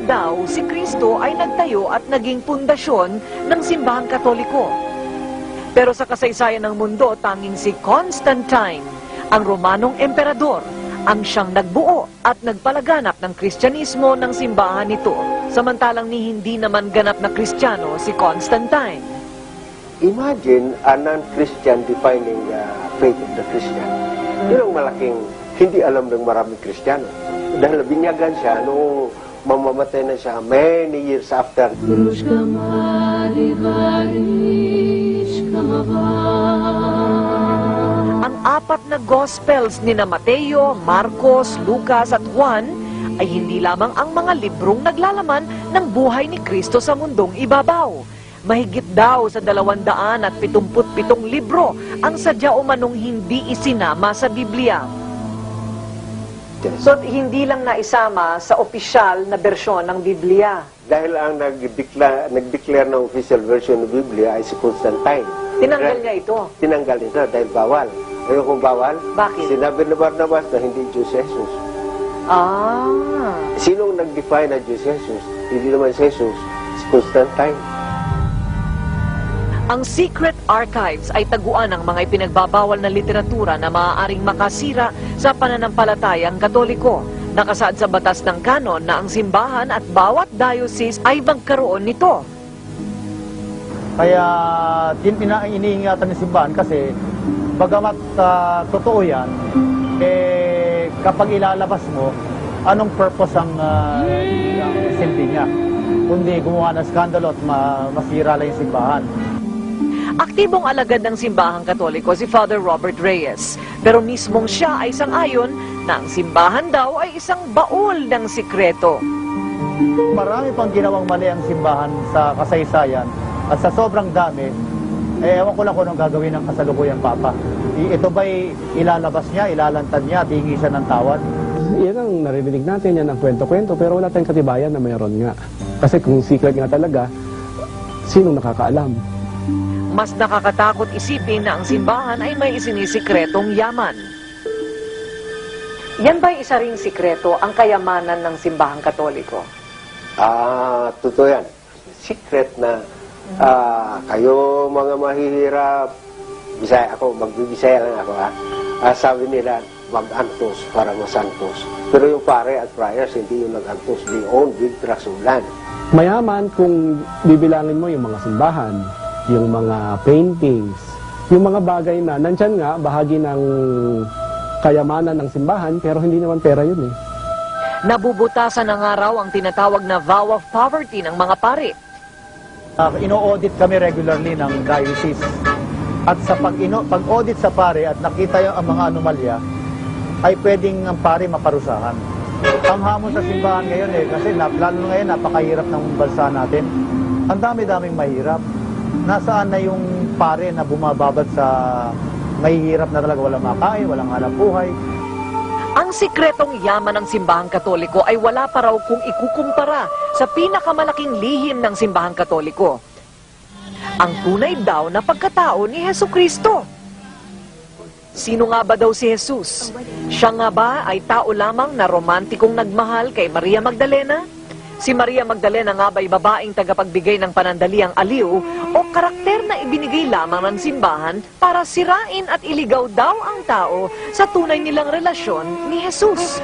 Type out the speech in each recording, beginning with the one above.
daw si Kristo ay nagtayo at naging pundasyon ng simbahang Katoliko. Pero sa kasaysayan ng mundo, tanging si Constantine, ang Romanong emperador, ang siyang nagbuo at nagpalaganap ng Kristyanismo ng simbahan nito, samantalang ni hindi naman ganap na Kristiyano si Constantine. Imagine a non-Christian defining faith of the Christian. Yun ang malaking hindi alam ng maraming Kristiyano. Dahil binyagan siya noong mamamatay na siya many years after. Ang apat na Gospels ni Mateo, Marcos, Lucas at Juan ay hindi lamang ang mga librong naglalaman ng buhay ni Kristo sa mundong ibabaw. Mahigit daw sa 277 libro ang sadya umanong hindi isinama sa Biblia. So, hindi lang naisama sa opisyal na bersyon ng Biblia. Dahil ang nag-declare ng official version ng Biblia ay si Constantine. Tinanggal niya ito. Tinanggal ito dahil bawal. Ayaw kung bawal? Bakit? Sinabi ni Barnabas na hindi Diyos si Jesus. Sinong nag-define na Diyos si Jesus? Hindi naman si Jesus, si Constantine. Ang secret archives ay taguan ng mga ipinagbabawal na literatura na maaaring makasira sa pananampalatayang Katoliko. Nakasaad sa batas ng kanon na ang simbahan at bawat diocese ay magkaroon nito. Kaya iniingatan ng simbahan kasi bagamat totoo yan, kapag ilalabas mo, anong purpose ang silbi niya? Kundi gumawa ng skandalo at masira lang yung simbahan. Aktibong alagad ng simbahang Katoliko si Father Robert Reyes. Pero mismong siya ay sang-ayon na ang simbahan daw ay isang baul ng sikreto. Marami pang ginawang mali ang simbahan sa kasaysayan at sa sobrang dami, ewan ko lang kung anong gagawin ng kasalukuyang Papa. Ito ba'y ilalabas niya, ilalantad niya, at hihingi siya ng tawad? Yan ang naririnig natin, yan ang kwento-kwento, pero wala tayong katibayan na mayroon nga. Kasi kung secret nga talaga, sinong nakakaalam? Mas nakakatakot isipin na ang simbahan ay may isinisikretong yaman. Yan ba'y isa ring sikreto ang kayamanan ng simbahang Katoliko? Totoo yan. Secret na kayo mga mahihirap, Bisaya ako, magbibisaya lang ako sabi nila, mag-antos para masantos. Pero yung pare at friars, hindi yung nag-antos. They own big trasulan. Mayaman kung bibilangin mo yung mga simbahan, yung mga paintings, yung mga bagay na nandyan nga, bahagi ng kayamanan ng simbahan, pero hindi naman pera yun eh. Nabubutasan ng araw ang tinatawag na vow of poverty ng mga pare. Ino-audit kami regularly ng diocese. At sa pag-audit sa pare at nakita yung mga anomalya, ay pwedeng ang pare maparusahan. Ang hamon sa simbahan ngayon kasi lalo ngayon napakahirap ng bansa natin. Ang dami-daming mahirap. Nasaan na yung pare na bumababad sa mahihirap na talaga, walang makain, walang hanap buhay. Ang sikretong yaman ng simbahang Katoliko ay wala pa raw kung ikukumpara sa pinakamalaking lihim ng simbahang Katoliko. Ang tunay daw na pagkatao ni Hesukristo. Sino nga ba daw si Jesus? Siya nga ba ay tao lamang na romantikong nagmahal kay Maria Magdalena? Si Maria Magdalena nga ba'y babaeng tagapagbigay ng panandaliang aliw o karakter na ibinigay lamang ng simbahan para sirain at iligaw daw ang tao sa tunay nilang relasyon ni Jesus?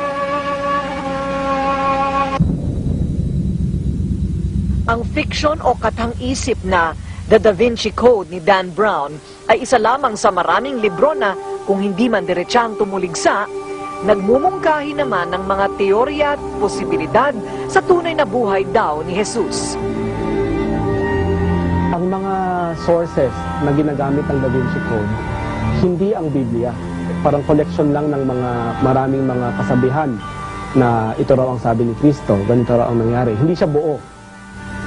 Ang fiction o katang-isip na The Da Vinci Code ni Dan Brown ay isa lamang sa maraming libro na kung hindi man diretsang tumuligsa, nagmumungkahi naman ng mga teorya at posibilidad sa tunay na buhay daw ni Jesus. Ang mga sources na ginagamit ng Da Vinci Code, hindi ang Biblia. Parang collection lang ng maraming mga kasabihan na ito raw ang sabi ni Kristo, ganito raw ang nangyari. Hindi siya buo.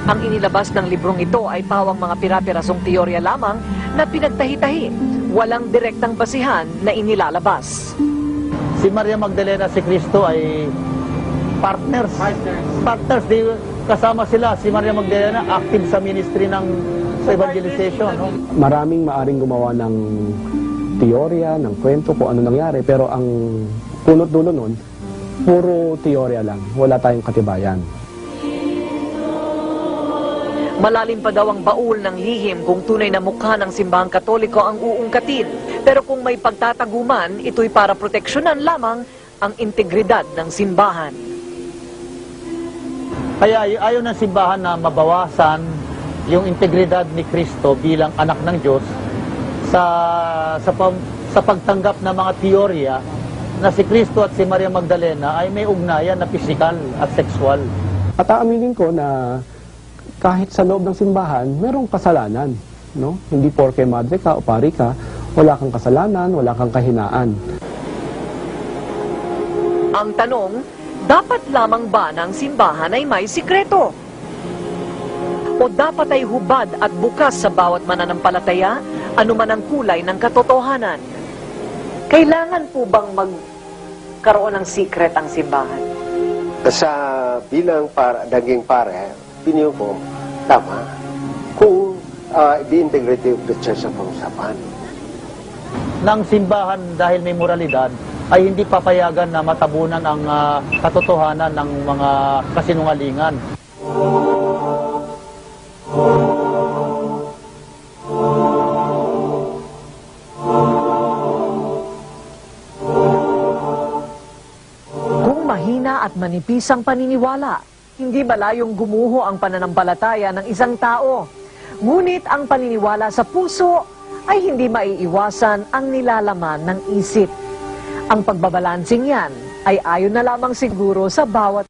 Ang inilabas ng librong ito ay pawang mga pira-pirasong teorya lamang na pinagtahi-tahi, walang direktang basihan na inilalabas. Si Maria Magdalena, si Kristo ay partners. Kasama sila. Si Maria Magdalena active sa ministry ng evangelization. No? Maraming maaring gumawa ng teorya, ng kwento kung ano nangyari, pero ang punot dulo nun, puro teorya lang. Wala tayong katibayan. Malalim pa daw ang baul ng lihim kung tunay na mukha ng simbahang katoliko ang uungkatin. Pero kung may pagtataguman, ito'y para proteksyonan lamang ang integridad ng simbahan. Kaya ayaw ng simbahan na mabawasan yung integridad ni Kristo bilang anak ng Diyos sa pagtanggap ng mga teorya na si Kristo at si Maria Magdalena ay may ugnayan na pisikal at sexual. At aaminin ko na kahit sa loob ng simbahan, merong kasalanan. No? Hindi porke madre ka o pari ka, wala kang kasalanan, wala kang kahinaan. Ang tanong, dapat lamang ba ng simbahan ay may sikreto? O dapat ay hubad at bukas sa bawat mananampalataya, anuman ang kulay ng katotohanan? Kailangan po bang magkaroon ng secret ang simbahan? Sa bilang daging pare, opinion ko, tama. Kung the integrity of the church ang pag-usapan. Ng simbahan dahil may moralidad ay hindi papayagan na matabunan ang katotohanan ng mga kasinungalingan. Kung mahina at manipis ang paniniwala, hindi malayong gumuho ang pananampalataya ng isang tao. Ngunit ang paniniwala sa puso ay hindi maiiwasan ang nilalaman ng isip. Ang pagbabalansing yan ay ayon na lamang siguro sa bawat